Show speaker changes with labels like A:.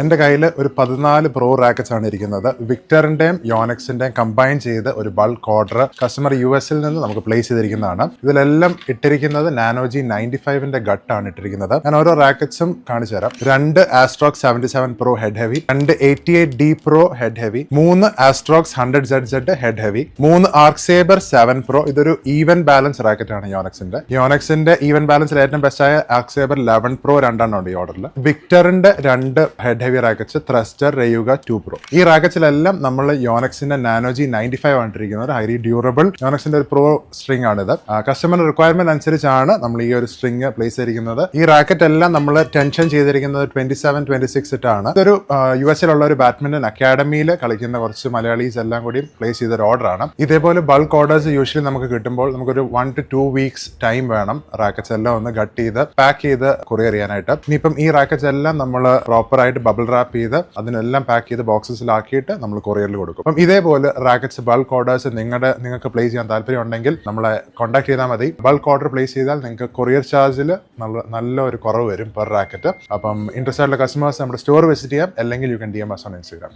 A: എൻ്റെ കയ്യിൽ ഒരു 14 പ്രോ റാക്കറ്റ്സ് ആണ് ഇരിക്കുന്നത്. വിക്ടറിന്റെയും യോനെക്സിന്റെയും കമ്പൈൻ ചെയ്ത് ഒരു ബൾക്ക് ഓർഡർ കസ്റ്റമർ US-ൽ നിന്ന് നമുക്ക് പ്ലേസ് ചെയ്തിരിക്കുന്നതാണ്. ഇതിലെല്ലാം ഇട്ടിരിക്കുന്നത് നാനോജി 95ന്റെ ഗട്ടാണ് ഇട്ടിരിക്കുന്നത്. ഞാൻ ഓരോ റാക്കറ്റ്സും കാണിച്ചു തരാം. 2 ആസ്ട്രോക്സ് 77 pro head heavy, 2 88D pro head heavy, 3 ആസ്ട്രോക്സ് 100ZZ head heavy, 3 ആർക്ക് സേബർ 7 പ്രോ. ഇതൊരു ഈവൻ ബാലൻസ് റാക്കറ്റ് ആണ് യോനെക്സിന്റെ ഈവൻ ബാലൻസിൽ ഏറ്റവും ബെസ്റ്റ് ആയ ആർക്ക് സേബർ 11 പ്രോ രണ്ടെണ്ണം ഉണ്ട് ഈ ഓർഡറിൽ. വിക്ടറിന്റെ 2 head heavy rackets Thruster Ryuga 2 pro. ഈ റാക്കറ്റ്സിലെല്ലാം നമ്മൾ യോനെക്സിന്റെ നാനോജി 95 ആണ് ഇട്ടിരിക്കുന്നത്. ഹൈലി ഡ്യൂറബിൾ യോനെക്സിന്റെ ഒരു പ്രോ സ്ട്രിംഗ് ആണിത്. കസ്റ്റമർ റിക്വയർമെന്റ് അനുസരിച്ചാണ് നമ്മൾ ഈ ഒരു സ്ട്രിംഗ് പ്ലേസ് ചെയ്തിരിക്കുന്നത്. ഈ റാക്കറ്റ് എല്ലാം നമ്മൾ ടെൻഷൻ ചെയ്തിരിക്കുന്നത് 27-26 ഇട്ടാണ്. ഇതൊരു US-ലുള്ള ഒരു ബാഡ്മിന്റൺ അക്കാഡമിയിൽ കളിക്കുന്ന കുറച്ച് മലയാളീസ് എല്ലാം കൂടി പ്ലേസ് ചെയ്ത ഒരു ഓർഡറാണ്. ഇതേപോലെ ബൾക്ക് ഓർഡേഴ്സ് യൂഷ്വലി നമുക്ക് കിട്ടുമ്പോൾ നമുക്കൊരു 1 to 2 weeks ടൈം വേണം റാക്കറ്റ്സ് എല്ലാം ഒന്ന് ഗട്ട് ചെയ്ത് പാക്ക് ചെയ്ത് കൊറിയർ ചെയ്യാനായിട്ട്. ഇനിയിപ്പം ഈ റാക്കറ്റ്സ് എല്ലാം നമ്മൾ പ്രോപ്പർ ആയിട്ട് ബബിൾ റാപ്പ് ചെയ്ത് അതിനെല്ലാം പാക്ക് ചെയ്ത് ബോക്സസിലാക്കിയിട്ട് നമ്മൾ കൊറിയറിൽ കൊടുക്കും. അപ്പം ഇതേപോലെ റാക്കറ്റ്സ് ബൾക്ക് ഓർഡേഴ്സ് നിങ്ങൾക്ക് പ്ലേസ് ചെയ്യാൻ താല്പര്യം ഉണ്ടെങ്കിൽ നമ്മളെ കോൺടാക്ട് ചെയ്താൽ മതി. ബൾക്ക് ഓർഡർ പ്ലേസ് ചെയ്താൽ നിങ്ങൾക്ക് കൊറിയർ ചാർജിൽ നല്ല ഒരു കുറവ് വരും പെർ റാക്കറ്റ്. അപ്പം ഇൻട്രസ്റ്റ് ആയിട്ടുള്ള കസ്റ്റമേഴ്സ് നമ്മുടെ സ്റ്റോർ വിസിറ്റ് ചെയ്യാം, അല്ലെങ്കിൽ you can DM us on Instagram.